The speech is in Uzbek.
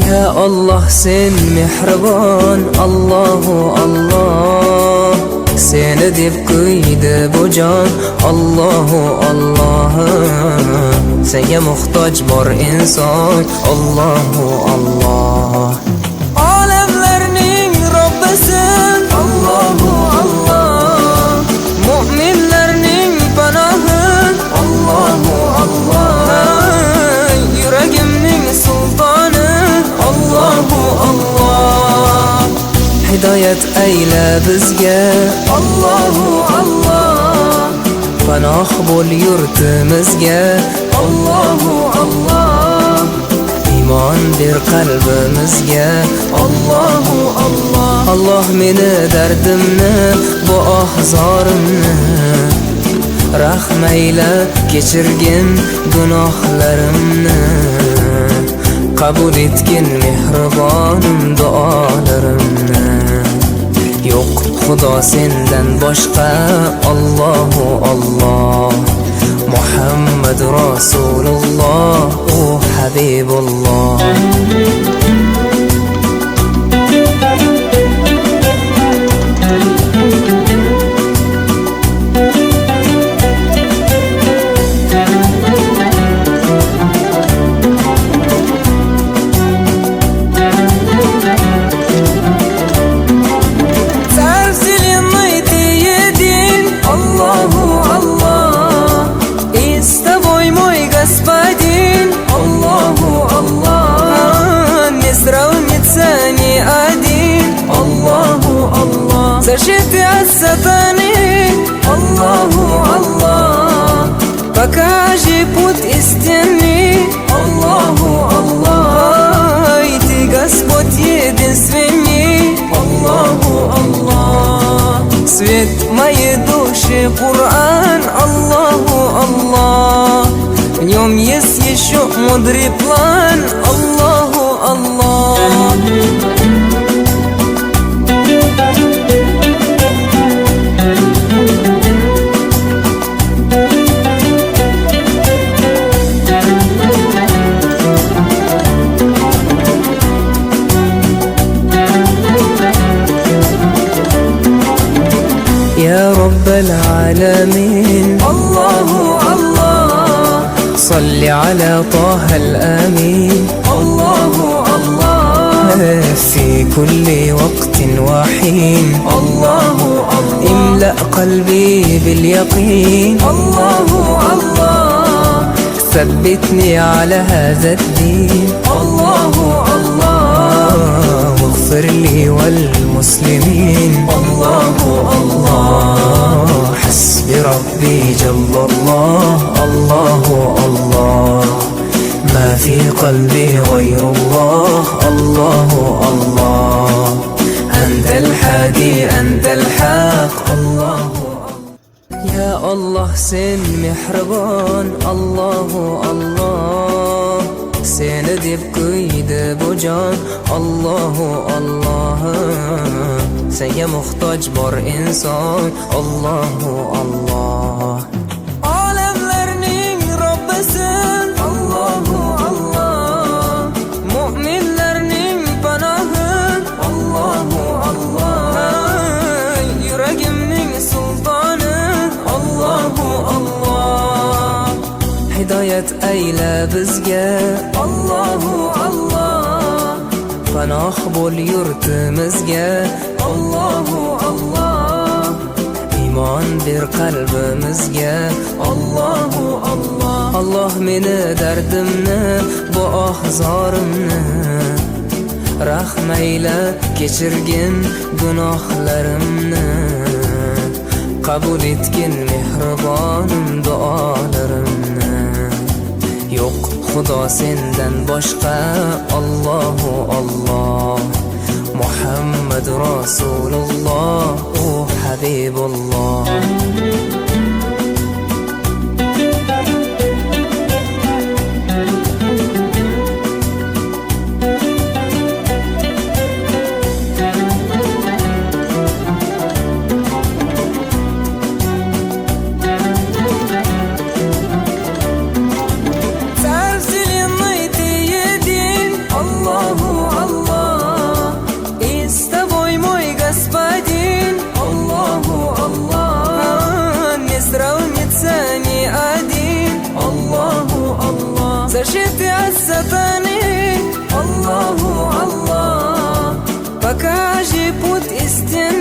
Ya Allah sen mehribon, Allahu Allah. Seni deb kuydi bu jon, Allahu Allah. Senga muhtoj bor inson, Allahu Allah. Olamlarning Robbisin, Allahu Allah. Mu'minlarning panohi, Allahu Allah. Yuragimning sultoni, Allahu Allah. Hidoyat ayla bizga, Allahu Allah. Panoh bo'l yurtimizga, Allahu Allah. Iymon ber qalbimizga, Allahu Allah. Allah meni dardimni, bu ohzorimni rahmayla kechirgin gunohlarimni. Qabul etgin mehribonim duolarimni. Yo'q Xudo sendan boshqa, Allahu Allah. Muhammad Rasululloh, u Habibulloh. Защиты от сатаны, Аллаху Аллах. Покажи путь истинный, Аллаху Аллах. И ты Господь единственный, Аллаху Аллах. Свет моей души Коран, Аллаху Аллах. В нем есть еще мудрый план, Аллаху Аллах. يا رب العالمين، الله الله. صل على طه الأمين، الله الله. في كل وقت وحين، الله الله. املأ قلبي باليقين، الله الله. ثبتني على هذا الدين، الله الله. واغفر لي والمسلمين، الله الله. حسبي ربي جل الله، الله الله. ما في قلبي غير الله، الله الله. أنت الحادي أنت الحق، الله. يا الله sen mehribon, Allahu Allah. Seni deb kuydi bu jon, Allahu Allah. Senga muhtoj bor inson, Allahu Allah. Olamlarning Robbisin, Allahu Allah. Mu'minlarning panohi, Allahu Allah. Yuragimning sultoni, Allahu Allah. Hidoyat ayla bizga, Allahu Allah. Panoh bo'l yurtimizga, Allahu Allah. Iymon ber qalbimizga, Allahu Allah. Allah meni dardimni, bu ohzorimni rahmayla kechirgin gunohlarimni. Qabul etgin mehribonim duolarimni. Yo'q Xudo sendan boshqa, Allahu Allah. Muhammad Rasululloh, u Habibulloh. خشيت يا السطاني الله الله. пока живут истины